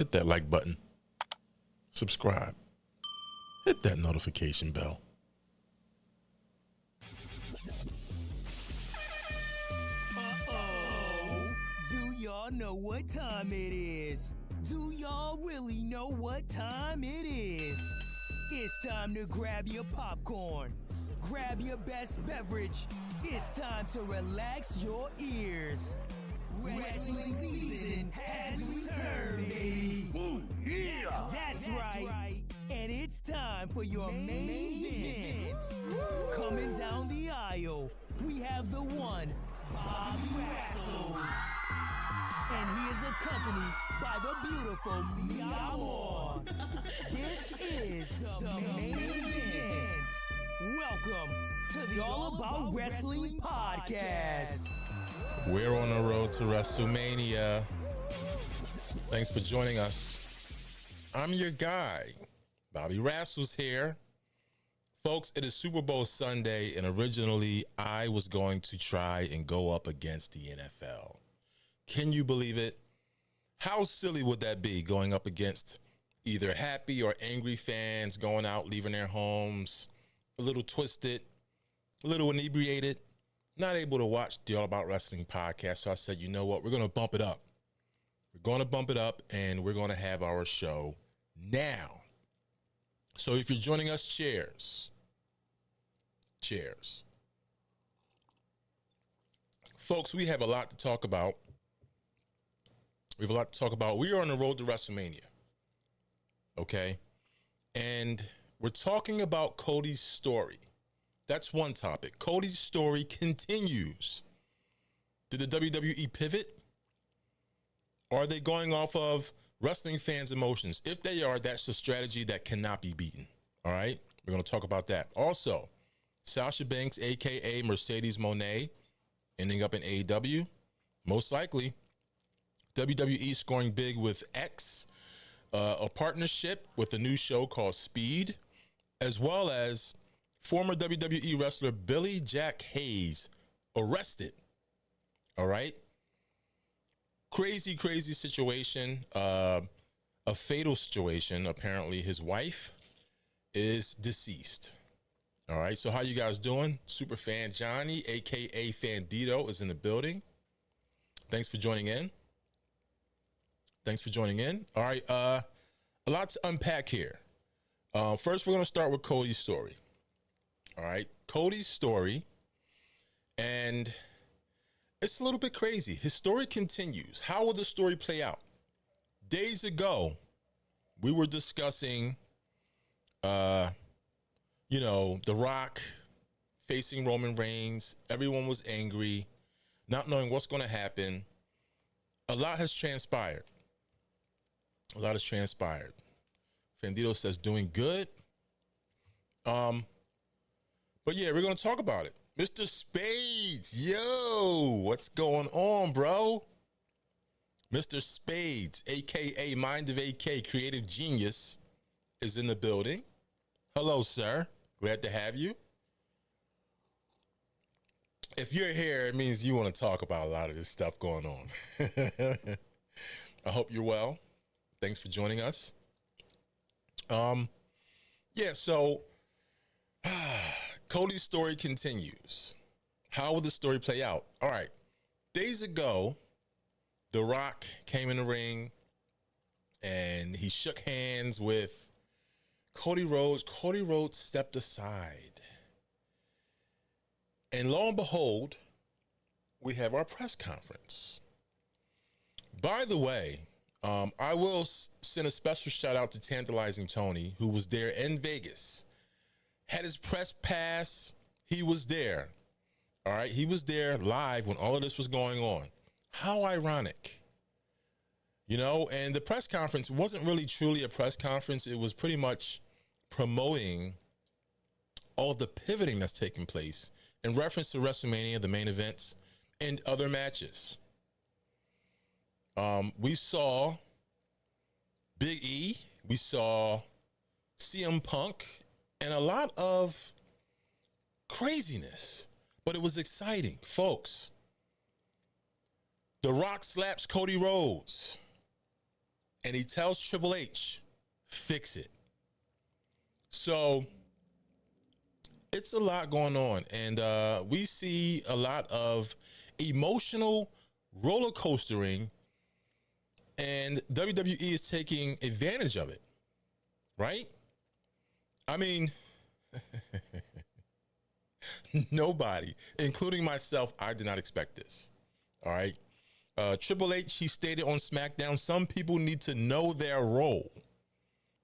Click that like button. Subscribe. Hit that notification bell. Do y'all know what time it is? Do y'all really know what time it is? It's time to grab your popcorn. Grab your best beverage. It's time to relax your ears. Wrestling season has returned, baby. Ooh, yeah! That's right. And it's time for your main event. Coming down the aisle, we have the one, Bobby Wrestles. And he is accompanied by the beautiful Mia Moore. This is the main event. Welcome to the All About Wrestling podcast. We're on the road to WrestleMania. Thanks for joining us. I'm your guy, Bobby Wrestles here. Folks, it is Super Bowl Sunday, and originally I was going to try and go up against the NFL. Can you believe it? How silly would that be, going up against either happy or angry fans going out, leaving their homes, a little twisted, a little inebriated, not able to watch the All About Wrestling podcast. So I said, you know what? We're going to bump it up. We're going to bump it up, and we're going to have our show now. So if you're joining us, cheers. Cheers. Folks, we have a lot to talk about. We have a lot to talk about. We are on the road to WrestleMania. Okay? And we're talking about Cody's story. That's one topic. Cody's story continues. Did the WWE pivot? Or are they going off of wrestling fans' emotions? If they are, that's a strategy that cannot be beaten. All right? We're going to talk about that. Also, Sasha Banks, a.k.a. Mercedes Moné, ending up in AEW. Most likely. WWE scoring big with X, a partnership with a new show called Speed, as well as former WWE wrestler Billy Jack Hayes arrested. All right? Crazy, crazy situation. A fatal situation. Apparently, his wife is deceased. All right, so how you guys doing? Superfan Johnny, a.k.a. Fandito, is in the building. Thanks for joining in. Thanks for joining in. All right, a lot to unpack here. First, we're going to start with Cody's story. All right, Cody's story, and it's a little bit crazy. His story continues. How will the story play out? Days ago, we were discussing, The Rock facing Roman Reigns. Everyone was angry, not knowing what's going to happen. A lot has transpired. A lot has transpired. Fandito says doing good. But yeah, we're going to talk about it. Mr. Spades, yo, what's going on, bro? Mr. Spades, a.k.a. Mind of AK, Creative Genius, is in the building. Hello, sir. Glad to have you. If you're here, it means you want to talk about a lot of this stuff going on. I hope you're well. Thanks for joining us. So Cody's story continues. How will the story play out? All right. Days ago, The Rock came in the ring and he shook hands with Cody Rhodes. Cody Rhodes stepped aside. And lo and behold, we have our press conference. By the way, I will send a special shout out to Tantalizing Tony, who was there in Vegas. Had his press pass. He was there. All right. He was there live when all of this was going on. How ironic. And the press conference wasn't really truly a press conference. It was pretty much promoting all of the pivoting that's taking place in reference to WrestleMania, the main events, and other matches. We saw Big E. We saw CM Punk. And a lot of craziness, but it was exciting. Folks, The Rock slaps Cody Rhodes. And he tells Triple H, fix it. So it's a lot going on. And we see a lot of emotional roller coastering. And WWE is taking advantage of it. Right? I mean, nobody, including myself, I did not expect this. All right. Triple H, he stated on SmackDown, some people need to know their role.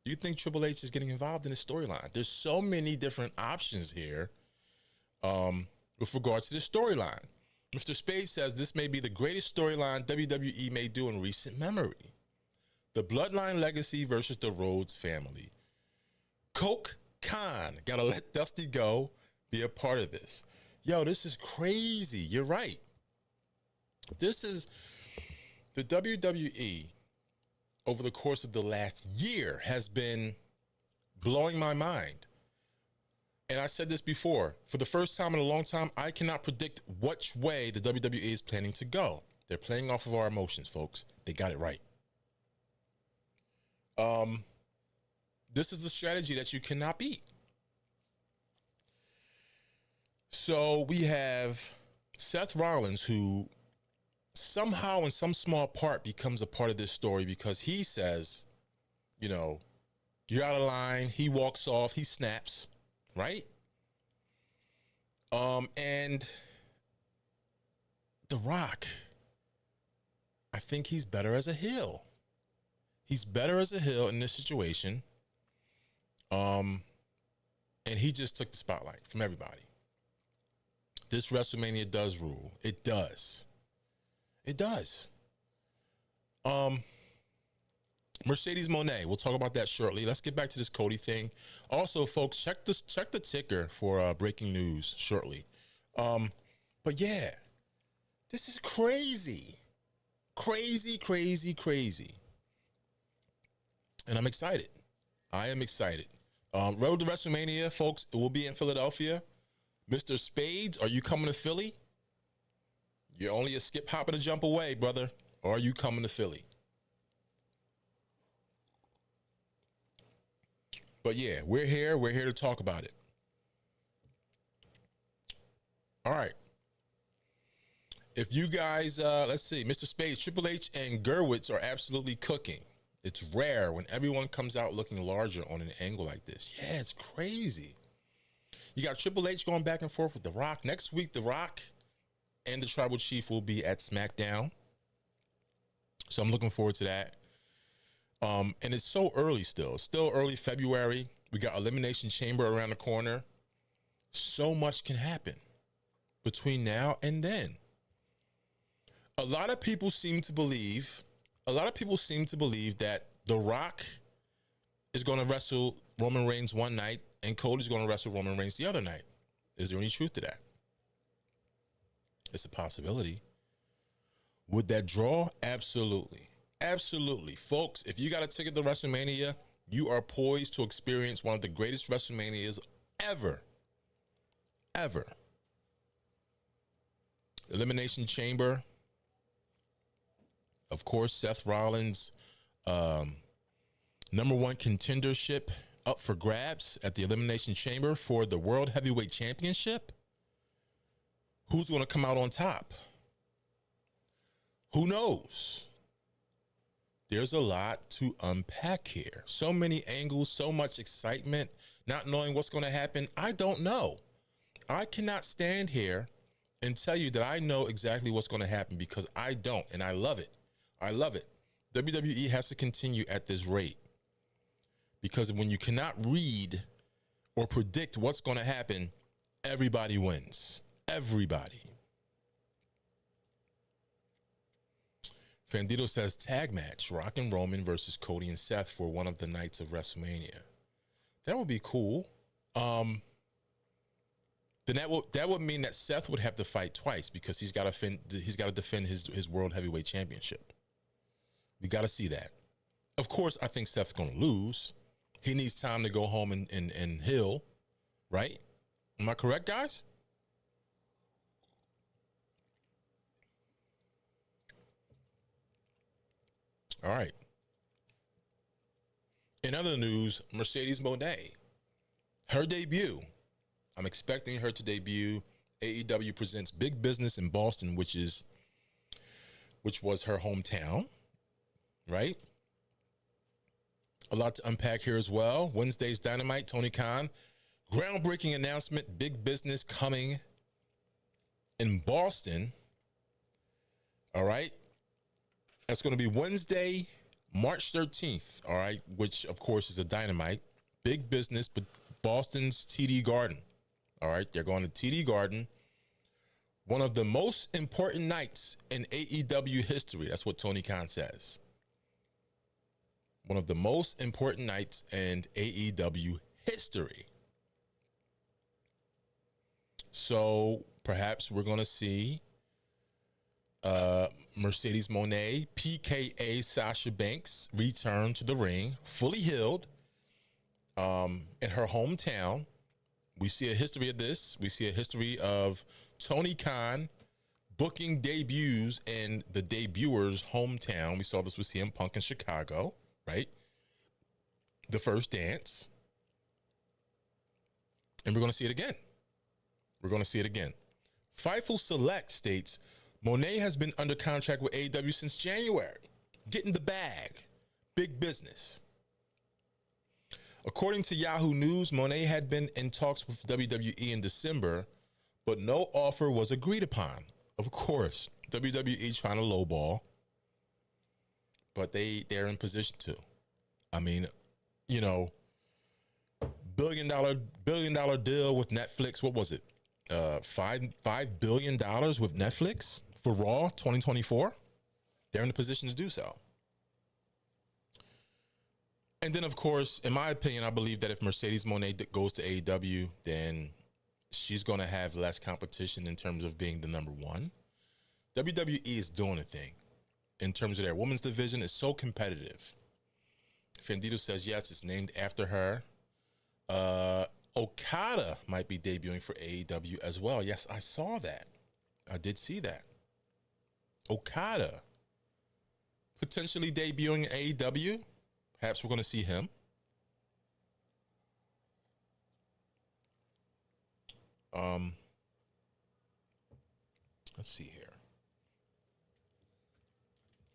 Do you think Triple H is getting involved in the storyline? There's so many different options here with regards to the storyline. Mr. Spade says this may be the greatest storyline WWE may do in recent memory. The Bloodline Legacy versus the Rhodes family. Coke Khan, gotta let Dusty go, be a part of this. Yo, this is crazy. You're right. This is the WWE over the course of the last year has been blowing my mind. And I said this before, for the first time in a long time, I cannot predict which way the WWE is planning to go. They're playing off of our emotions, folks. They got it right. This is the strategy that you cannot beat. So we have Seth Rollins, who somehow in some small part becomes a part of this story because he says, you know, you're out of line. He walks off. He snaps, right? And The Rock, I think he's better as a heel. He's better as a heel in this situation. And he just took the spotlight from everybody. This WrestleMania does rule. It does. It does. Mercedes Moné. We'll talk about that shortly. Let's get back to this Cody thing. Also, folks, check the ticker for breaking news shortly. But yeah, this is crazy. Crazy, crazy, crazy. And I'm excited. I am excited. Road to WrestleMania, folks, it will be in Philadelphia. Mr. Spades, are you coming to Philly? You're only a skip, hop, and a jump away, brother. Or are you coming to Philly? But yeah, we're here. We're here to talk about it. All right. If you guys, let's see, Mr. Spades, Triple H and Gerwitz are absolutely cooking. It's rare when everyone comes out looking larger on an angle like this. Yeah, it's crazy. You got Triple H going back and forth with The Rock. Next week, The Rock and the Tribal Chief will be at SmackDown. So I'm looking forward to that. And it's so early still. It's still early February. We got Elimination Chamber around the corner. So much can happen between now and then. A lot of people seem to believe that The Rock is going to wrestle Roman Reigns one night and Cody's going to wrestle Roman Reigns the other night. Is there any truth to that? It's a possibility. Would that draw? Absolutely. Absolutely. Folks, if you got a ticket to WrestleMania, you are poised to experience one of the greatest WrestleManias ever. Ever. Elimination Chamber. Of course, Seth Rollins' number one contendership up for grabs at the Elimination Chamber for the World Heavyweight Championship. Who's going to come out on top? Who knows? There's a lot to unpack here. So many angles, so much excitement, not knowing what's going to happen. I don't know. I cannot stand here and tell you that I know exactly what's going to happen because I don't, and I love it. I love it. WWE has to continue at this rate because when you cannot read or predict what's going to happen, everybody wins. Everybody. Fandito says tag match, Rock and Roman versus Cody and Seth for one of the nights of WrestleMania. That would be cool. Then that would mean that Seth would have to fight twice because he's got to defend his World Heavyweight Championship. We got to see that. Of course, I think Seth's going to lose. He needs time to go home and heal, right? Am I correct, guys? All right. In other news, Mercedes Moné, her debut. I'm expecting her to debut. AEW presents Big Business in Boston, which was her hometown, right? A lot to unpack here as well. Wednesday's Dynamite, Tony Khan. Groundbreaking announcement, Big Business coming in Boston. All right. That's going to be Wednesday, March 13th, all right, which, of course, is a Dynamite. Big Business, but Boston's TD Garden. All right, they're going to TD Garden. One of the most important nights in AEW history. That's what Tony Khan says. One of the most important nights in AEW history. So perhaps we're going to see Mercedes Moné, PKA Sasha Banks, return to the ring, fully healed, in her hometown. We see a history of this. We see a history of Tony Khan booking debuts in the debuter's hometown. We saw this with CM Punk in Chicago, right? The first dance. And we're going to see it again. We're going to see it again. Fightful Select states, Moné has been under contract with AEW since January. Getting the bag. Big business. According to Yahoo News, Moné had been in talks with WWE in December, but no offer was agreed upon. Of course, WWE trying to lowball, but they're in position to. I mean, you know, billion dollar deal with Netflix. What was it? $5 billion with Netflix for Raw 2024. They're in the position to do so. And then, of course, in my opinion, I believe that if Mercedes Moné goes to AEW, then she's going to have less competition in terms of being the number one. WWE is doing a thing in terms of their women's division. It's so competitive. Fandito says, yes, it's named after her. Okada might be debuting for AEW as well. Yes, I saw that. I did see that. Okada potentially debuting AEW. Perhaps we're going to see him. Let's see here.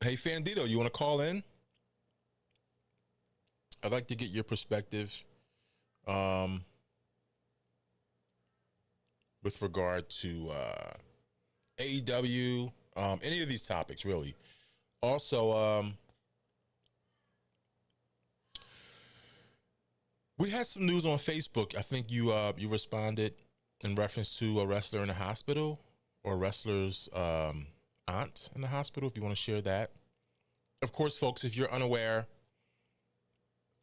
Hey, Fandito, you want to call in? I'd like to get your perspective with regard to AEW, any of these topics, really. Also, we had some news on Facebook. I think you responded in reference to a wrestler in the hospital or a wrestler's aunt in the hospital, if you want to share that. Of course, folks, if you're unaware,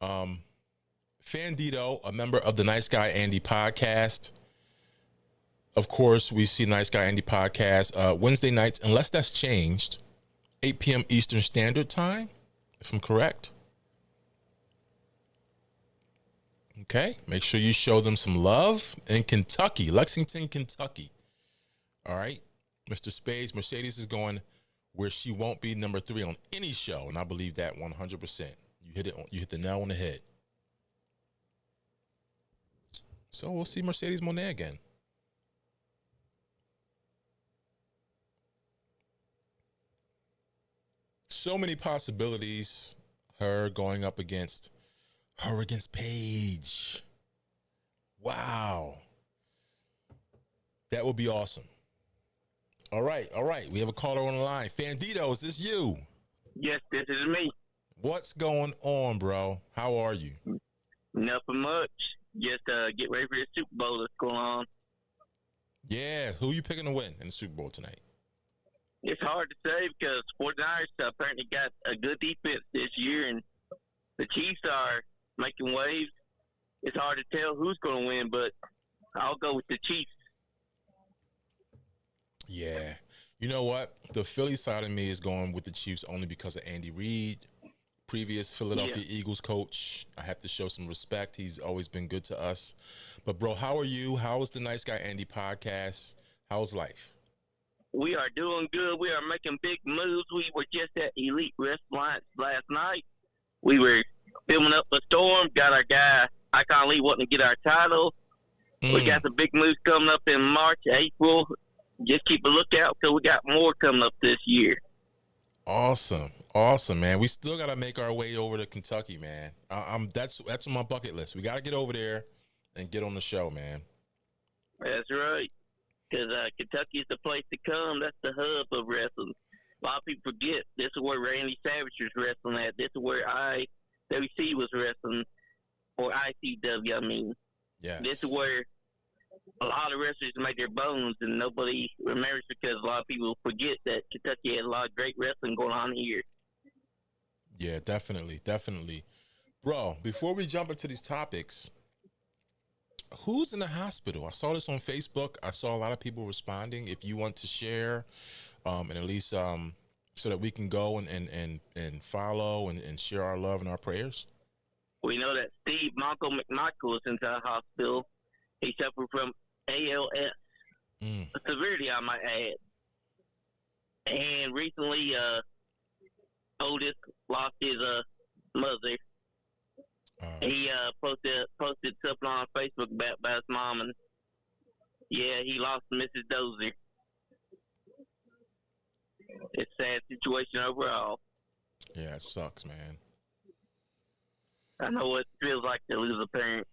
Fandito, a member of the Nice Guy Andy podcast. Of course, we see Nice Guy Andy podcast Wednesday nights, unless that's changed, 8 p.m. Eastern Standard Time, if I'm correct. Okay, make sure you show them some love in Kentucky, Lexington, Kentucky. All right, Mr. Spades, Mercedes is going where she won't be number 3 on any show, and I believe that 100%. You hit the nail on the head. So we'll see Mercedes Moné again. So many possibilities. Her going up against Paige. Wow. That would be awesome. All right. We have a caller on the line. Fandito, is this you? Yes, this is me. What's going on, bro? How are you? Nothing much. Just get ready for the Super Bowl that's going on. Yeah, who you picking to win in the Super Bowl tonight? It's hard to say because 49ers apparently got a good defense this year, and the Chiefs are making waves. It's hard to tell who's going to win, but I'll go with the Chiefs. Yeah. You know what? The Philly side of me is going with the Chiefs only because of Andy Reid, previous Philadelphia Eagles coach. I have to show some respect. He's always been good to us. But, bro, how are you? How is the Nice Guy Andy podcast? How's life? We are doing good. We are making big moves. We were just at Elite Wrestling last night. We were filming up a storm. Got our guy Icon Lee wanting to get our title. We got some big moves coming up in March, April. Just keep a lookout because we got more coming up this year. Awesome, man. We still got to make our way over to Kentucky, man. That's on my bucket list. We got to get over there and get on the show, man. That's right. Because Kentucky is the place to come. That's the hub of wrestling. A lot of people forget this is where Randy Savage was wrestling at. This is where IWC was wrestling, or ICW, I mean. Yes. This is where a lot of wrestlers make their bones, and nobody remembers because a lot of people forget that Kentucky had a lot of great wrestling going on here. Yeah, definitely. Bro, before we jump into these topics, who's in the hospital? I saw this on Facebook. I saw a lot of people responding. If you want to share, and at least so that we can go and follow and share our love and our prayers. We know that Steve McMichael is in the hospital. He suffered from ALS, severity, I might add. And recently, Otis lost his mother. He posted something on Facebook about his mom, and yeah, he lost Mrs. Dozier. It's a sad situation overall. Yeah, it sucks, man. I know what it feels like to lose a parent.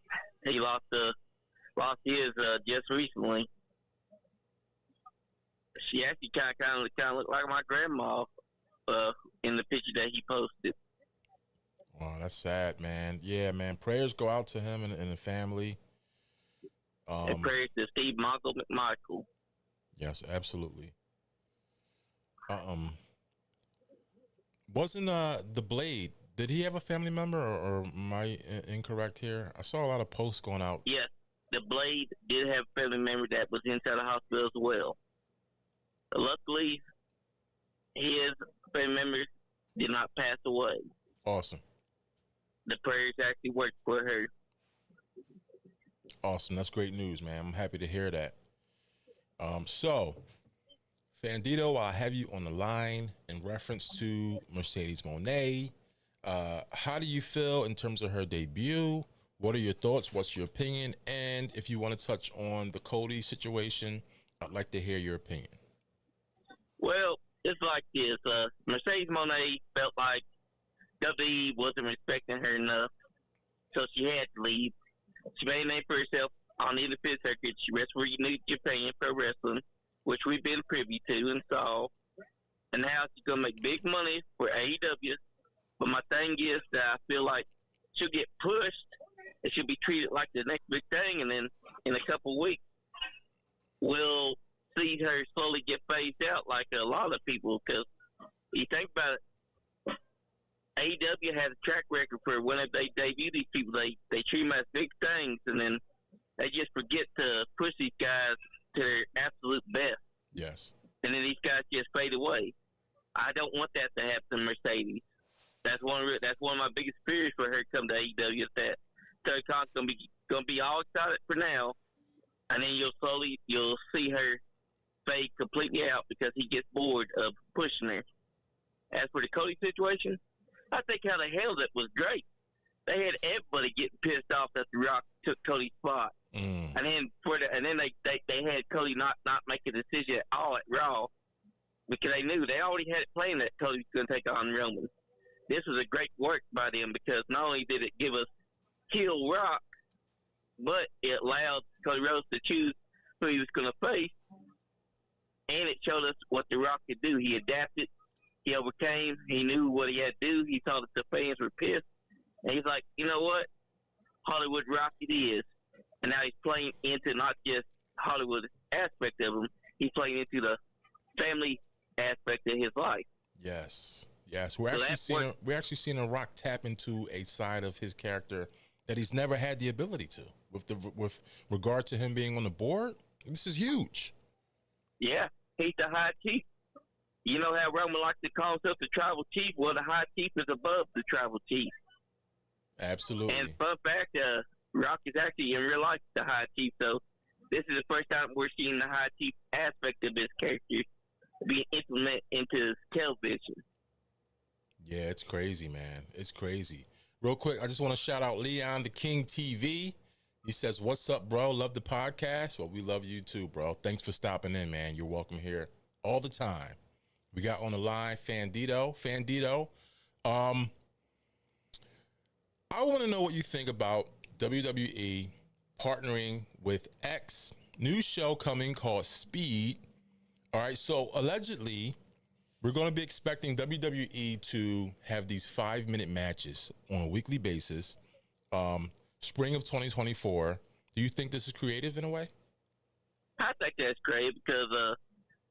He lost his just recently. She actually kind of looked like my grandma in the picture that he posted. Wow, that's sad, man. Yeah, man. Prayers go out to him and the family. And prayers to Steve McMichael. Yes, absolutely. Wasn't the Blade? Did he have a family member, or am I incorrect here? I saw a lot of posts going out. Yes, the Blade did have a family member that was inside the hospital as well. Luckily, his family member did not pass away. Awesome. The prayers actually worked for her. Awesome. That's great news, man. I'm happy to hear that. So, Fandito, I have you on the line in reference to Mercedes Moné. How do you feel in terms of her debut? What are your thoughts? What's your opinion? And if you want to touch on the Cody situation, I'd like to hear your opinion. Well, it's like this. Mercedes Moné felt like WWE wasn't respecting her enough, so she had to leave. She made a name for herself on the independent circuit. She wrestled for New Japan Pro Wrestling, which we've been privy to and saw. And now she's going to make big money for AEW. But my thing is that I feel like she'll get pushed and she'll be treated like the next big thing. And then in a couple of weeks, we'll see her slowly get phased out like a lot of people. Because you think about it, AEW has a track record for whenever they debut these people, they treat them as big things, and then they just forget to push these guys to their absolute best. Yes. And then these guys just fade away. I don't want that to happen to Mercedes. That's one of my biggest fears for her to come to AEW is that Tony Khan's gonna be all excited for now, and then you'll see her fade completely out because he gets bored of pushing her. As for the Cody situation, I think how they handled it was great. They had everybody getting pissed off that The Rock took Cody's spot, and then they had Cody not make a decision at all at Raw because they knew they already had it planned that Cody was going to take on Roman. This was a great work by them because not only did it give us heel Rock, but it allowed Cody Rhodes to choose who he was going to face, and it showed us what The Rock could do. He adapted. He overcame. He knew what he had to do. He saw that the fans were pissed. And he's like, you know what? Hollywood Rock it is. And now he's playing into not just Hollywood aspect of him. He's playing into the family aspect of his life. Yes. We're actually seeing a Rock tap into a side of his character that he's never had the ability to. With regard to him being on the board, this is huge. Yeah. He's the high chief. You know how Roman likes to call himself the tribal chief? Well, the high chief is above the tribal chief. Absolutely. And fun fact, Rock is actually in real life the high chief. So this is the first time we're seeing the high chief aspect of his character being implemented into television. Yeah, it's crazy, man. It's crazy. Real quick, I just want to shout out Leon the King TV. He says, "What's up, bro? Love the podcast." Well, we love you too, bro. Thanks for stopping in, man. You're welcome here all the time. We got on the line Fandito. I want to know what you think about WWE partnering with X. New show coming called Speed. All right, so allegedly, we're going to be expecting WWE to have these 5-minute matches on a weekly basis. Spring of 2024. Do you think this is creative in a way? I think that's great because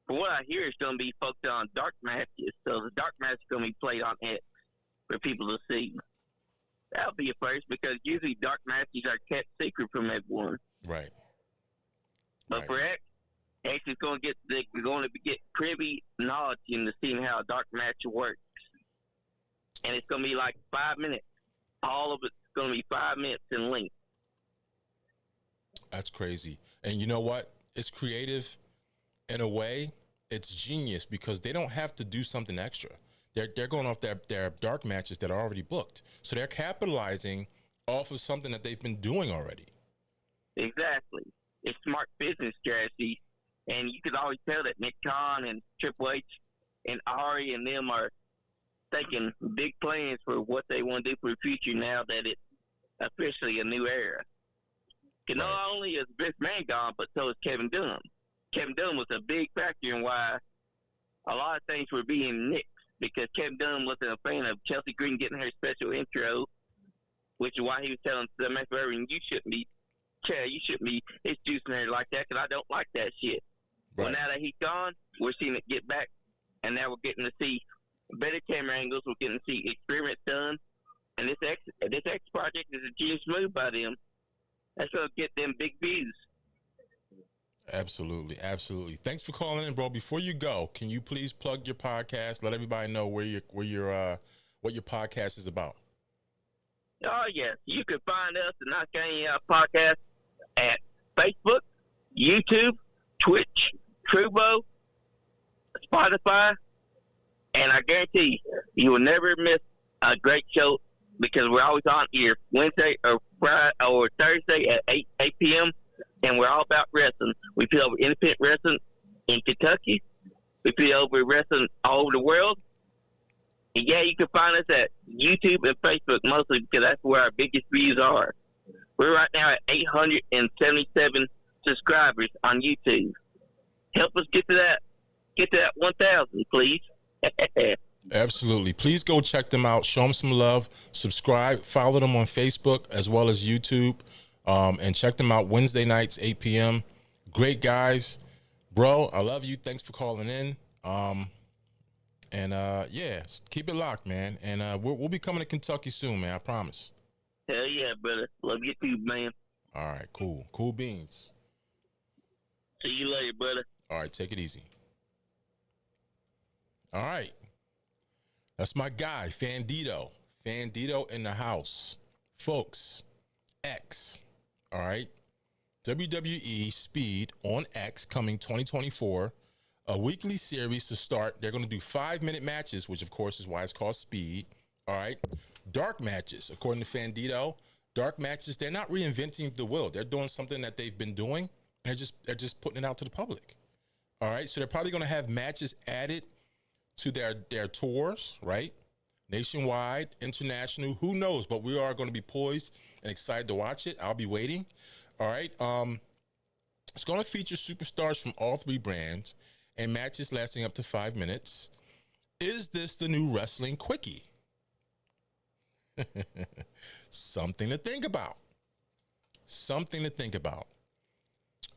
from what I hear, it's going to be focused on dark matches. So the dark match is going to be played on X for people to see. That'll be a first because usually dark matches are kept secret from everyone. Right. But for X is going to get privy knowledge into seeing how a dark match works. And it's going to be like 5 minutes. All of it's going to be 5 minutes in length. That's crazy. And you know what? It's creative in a way. It's genius because they don't have to do something extra. They're going off their dark matches that are already booked. So they're capitalizing off of something that they've been doing already. Exactly. It's smart business strategy. And you could always tell that Nick Khan and Triple H and Ari and them are thinking big plans for what they want to do for the future now that it's officially a new era. Because not only is Vince McMahon gone, but so is Kevin Dunn. Kevin Dunn was a big factor in why a lot of things were being nixed because Kevin Dunn wasn't a fan of Chelsea Green getting her special intro, which is why he was telling Samantha Irvin, you shouldn't be introducing her like that because I don't like that shit. Right. Well, now that he's gone, we're seeing it get back, and now we're getting to see better camera angles. We're getting to see experiments done, and this X project is a genius move by them. That's going to get them big views. Absolutely. Thanks for calling in, bro. Before you go, can you please plug your podcast? Let everybody know what your podcast is about. Oh yes, you can find us the Not County podcast at Facebook, YouTube, Twitch, Trubo, Spotify, and I guarantee you will never miss a great show because we're always on here Wednesday or Friday or Thursday at 8 p.m. and we're all about wrestling. We play over independent wrestling in Kentucky. We play over wrestling all over the world. And yeah, you can find us at YouTube and Facebook mostly because that's where our biggest views are. We're right now at 877 subscribers on YouTube. Help us get to that 1,000, please. Absolutely. Please go check them out. Show them some love. Subscribe. Follow them on Facebook as well as YouTube. And check them out Wednesday nights, 8 p.m. Great guys. Bro, I love you. Thanks for calling in. Yeah, keep it locked, man. And we'll be coming to Kentucky soon, man. I promise. Hell yeah, brother. Love you too, man. All right, cool. Cool beans. See you later, brother. All right, take it easy. All right. That's my guy, Fandito. Fandito in the house. Folks, X. All right. WWE Speed on X coming 2024. A weekly series to start. They're going to do 5-minute matches, which of course is why it's called Speed. All right. Dark matches, according to Fandito. Dark matches, they're not reinventing the wheel. They're doing something that they've been doing. And they're just putting it out to the public. All right. So they're probably going to have matches added to their tours, right? Nationwide, international, who knows? But we are going to be poised and excited to watch it. I'll be waiting. All right. It's going to feature superstars from all 3 brands and matches lasting up to 5 minutes. Is this the new wrestling quickie? Something to think about.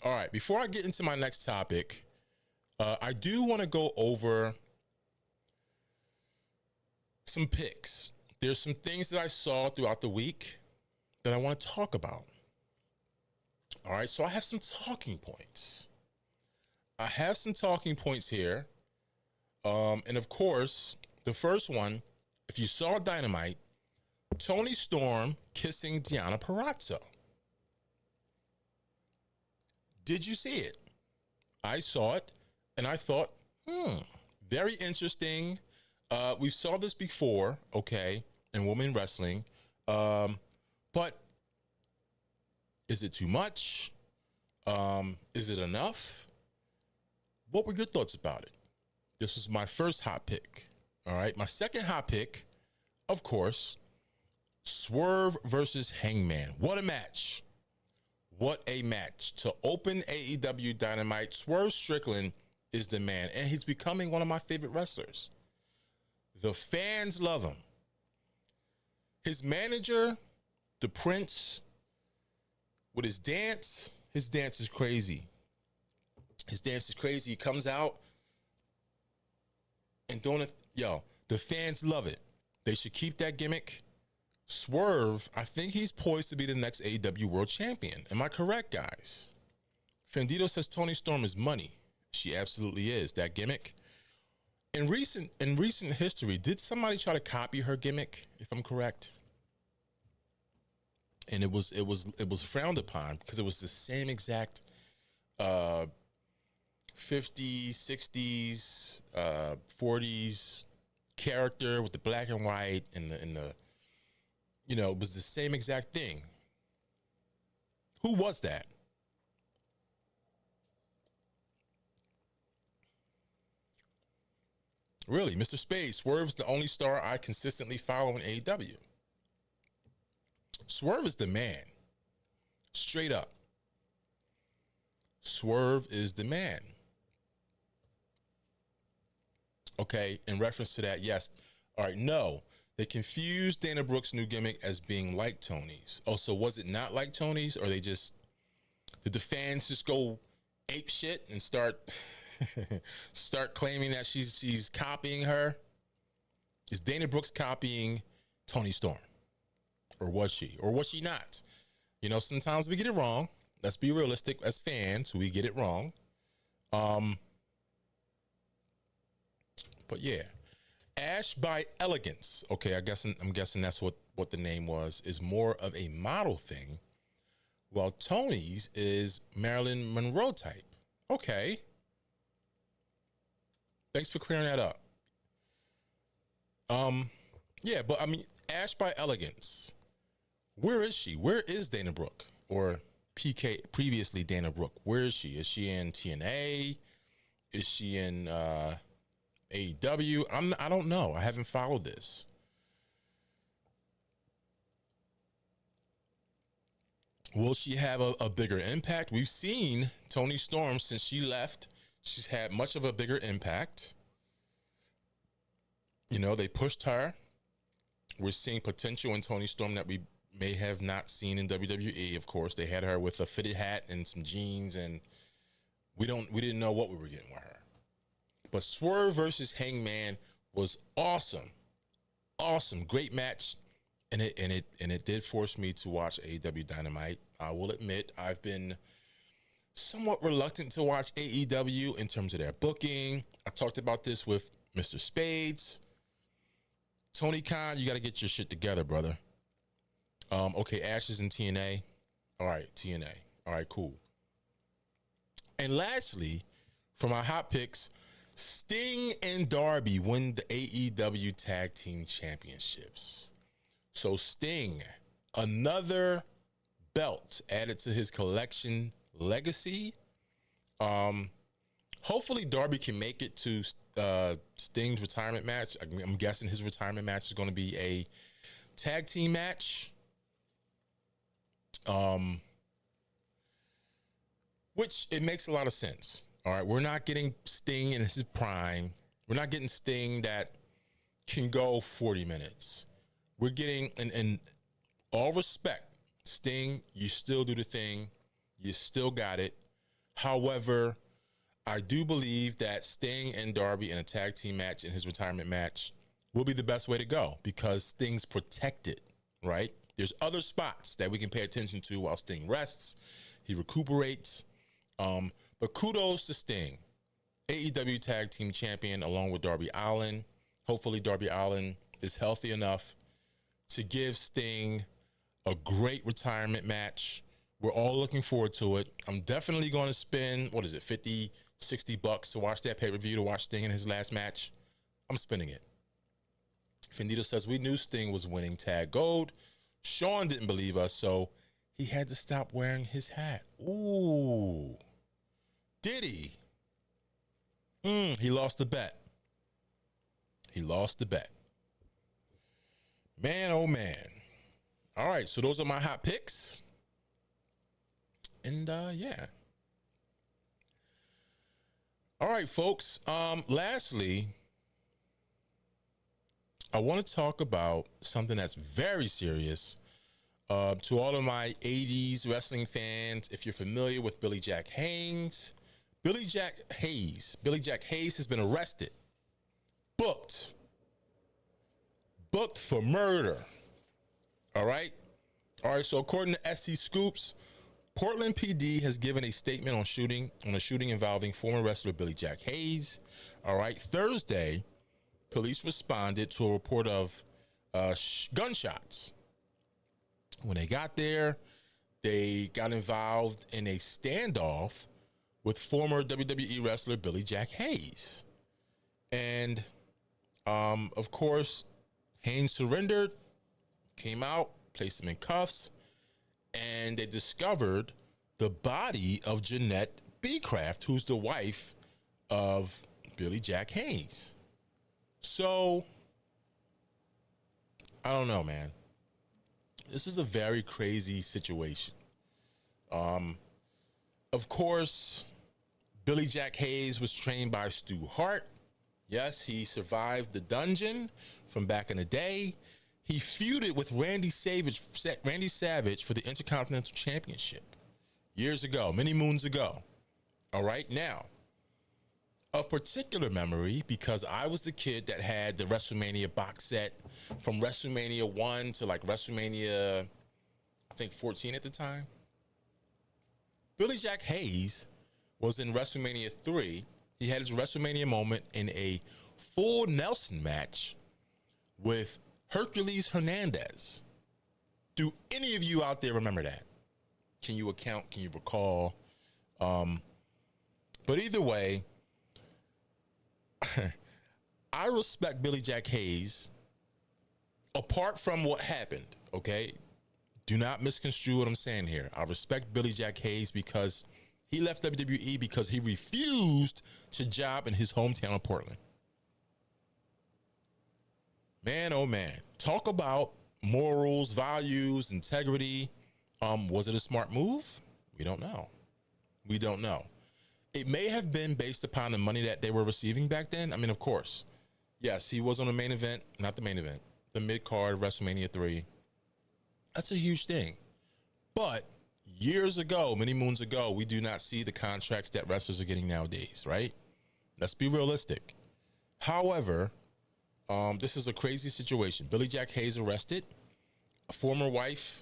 All right. Before I get into my next topic, I do want to go over some picks. There's some things that I saw throughout the week that I want to talk about. All right, so I have some talking points. Here. And of course, the first one, if you saw Dynamite, Toni Storm kissing Deonna Purrazzo. Did you see it? I saw it, and I thought, very interesting. We saw this before, okay, in women wrestling. But is it too much? Is it enough? What were your thoughts about it? This was my first hot pick. All right. My second hot pick, of course, Swerve versus Hangman. What a match. What a match. To open AEW Dynamite, Swerve Strickland is the man, and he's becoming one of my favorite wrestlers. The fans love him. His manager, the Prince, with his dance is crazy. His dance is crazy. He comes out and doing it. Yo, the fans love it. They should keep that gimmick. Swerve, I think he's poised to be the next AEW World Champion. Am I correct, guys? Fendito says Toni Storm is money. She absolutely is. That gimmick. In recent history, did somebody try to copy her gimmick, if I'm correct? And it was frowned upon because it was the same exact 50s, 60s, 40s character with the black and white and the it was the same exact thing. Who was that? Really, Mr. Spade, Swerve's the only star I consistently follow in AEW. Swerve is the man. Straight up. Swerve is the man. Okay, in reference to that, yes. All right, no. They confused Dana Brooks' new gimmick as being like Tony's. Oh, so was it not like Tony's, or did the fans just go ape shit and start claiming that she's copying her? Is Dana Brooks copying Toni Storm? Or was she? Or was she not? Sometimes we get it wrong. Let's be realistic as fans. We get it wrong. But yeah. Ash by Elegance. Okay, I'm guessing that's what the name was. Is more of a model thing. While Tony's is Marilyn Monroe type. Okay. Thanks for clearing that up. Yeah, but I mean, Ash by Elegance. Where is she? Where is Dana Brooke? Or PK, previously Dana Brooke. Where is she? Is she in TNA? Is she in AEW? I don't know. I haven't followed this. Will she have a bigger impact? We've seen Toni Storm since she left. She's had much of a bigger impact. They pushed her. We're seeing potential in Toni Storm that we may have not seen in WWE. Of course, they had her with a fitted hat and some jeans, and we didn't know what we were getting with her. But Swerve versus Hangman was awesome. Awesome. Great match. And it did force me to watch AEW Dynamite. I will admit I've been somewhat reluctant to watch AEW in terms of their booking. I talked about this with Mr. Spades. Tony Khan, you got to get your shit together, brother. Okay, Ash is in TNA. All right, TNA. All right, cool. And lastly, for my hot picks, Sting and Darby win the AEW Tag Team Championships. So Sting, another belt added to his collection legacy. Hopefully Darby can make it to Sting's retirement match. I'm guessing his retirement match is going to be a tag team match. Which it makes a lot of sense. All right, we're not getting Sting in his prime. We're not getting Sting that can go 40 minutes. We're getting, in all respect, Sting, you still do the thing. You still got it. However, I do believe that Sting and Darby in a tag team match in his retirement match will be the best way to go because Sting's protected, right? There's other spots that we can pay attention to while Sting rests. He recuperates. But kudos to Sting, AEW Tag Team Champion, along with Darby Allin. Hopefully Darby Allin is healthy enough to give Sting a great retirement match. We're all looking forward to it. I'm definitely going to spend, $50, $60 to watch that pay-per-view, to watch Sting in his last match. I'm spending it. Fendito says, we knew Sting was winning tag gold. Sean didn't believe us, so he had to stop wearing his hat. Ooh. Did he? He lost the bet. He lost the bet. Man, oh man. All right, so those are my hot picks. And yeah. All right, folks. Lastly, I want to talk about something that's very serious. To all of my 80s wrestling fans, if you're familiar with Billy Jack Haynes, Billy Jack Hayes has been arrested, booked for murder. All right. So according to SC Scoops, Portland PD has given a statement on a shooting involving former wrestler Billy Jack Hayes. All right. Thursday, police responded to a report of gunshots. When they got there, they got involved in a standoff with former WWE wrestler Billy Jack Hayes. And, of course, Haynes surrendered, came out, placed him in cuffs, and they discovered the body of Jeanette Beecraft, who's the wife of Billy Jack Hayes. So, I don't know, man. This is a very crazy situation. Of course, Billy Jack Hayes was trained by Stu Hart. Yes, he survived the dungeon from back in the day. He feuded with Randy Savage for the Intercontinental Championship years ago, many moons ago. All right, now, of particular memory, because I was the kid that had the WrestleMania box set from WrestleMania 1 to like WrestleMania, I think 14 at the time. Billy Jack Hayes was in WrestleMania 3. He had his WrestleMania moment in a full Nelson match with Hercules Hernandez. Do any of you out there remember that? Can you recall? But either way, I respect Billy Jack Hayes apart from what happened, okay? Do not misconstrue what I'm saying here. I respect Billy Jack Hayes because he left WWE because he refused to job in his hometown of Portland. Man, oh man. Talk about morals, values, integrity. Was it a smart move? We don't know. We don't know. It may have been based upon the money that they were receiving back then. I mean, of course. Yes, he was on the main event, not the main event, the mid-card WrestleMania 3. That's a huge thing. But years ago, many moons ago, we do not see the contracts that wrestlers are getting nowadays, right? Let's be realistic. However, this is a crazy situation. Billy Jack Hayes arrested. A former wife,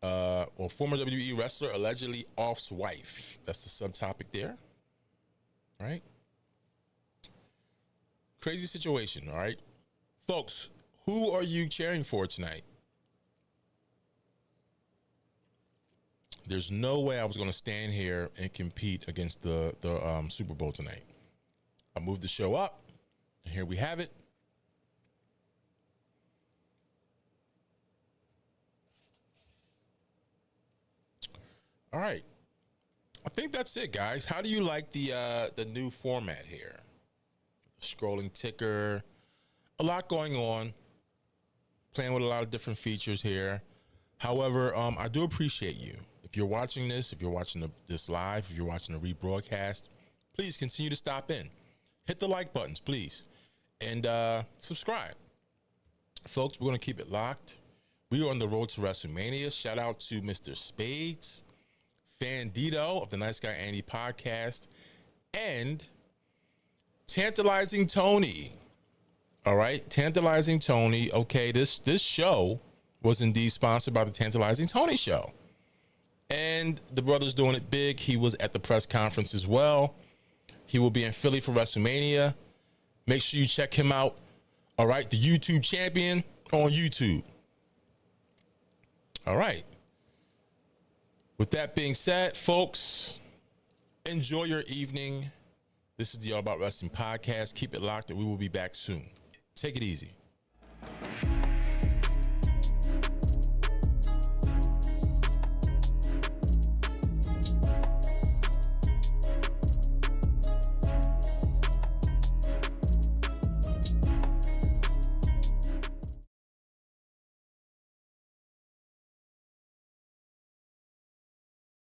or former WWE wrestler, allegedly off's wife. That's the subtopic there. All right? Crazy situation, all right? Folks, who are you cheering for tonight? There's no way I was going to stand here and compete against the Super Bowl tonight. I moved the show up, and here we have it. All right. I think that's it, guys. How do you like the new format here? Scrolling ticker. A lot going on. Playing with a lot of different features here. However, I do appreciate you. If you're watching this, if you're watching this live, if you're watching the rebroadcast, please continue to stop in. Hit the like buttons, please. And subscribe. Folks, we're going to keep it locked. We are on the road to WrestleMania. Shout out to Mr. Spades, Fandito of the Nice Guy Andy podcast, and Tantalizing Tony. All right, Tantalizing Tony. Okay, this show was indeed sponsored by the Tantalizing Tony Show. And the brother's doing it big. He was at the press conference as well. He will be in Philly for WrestleMania. Make sure you check him out. All right, the YouTube champion on YouTube. All right. With that being said, folks, enjoy your evening. This is the All About Wrestling podcast. Keep it locked and we will be back soon. Take it easy.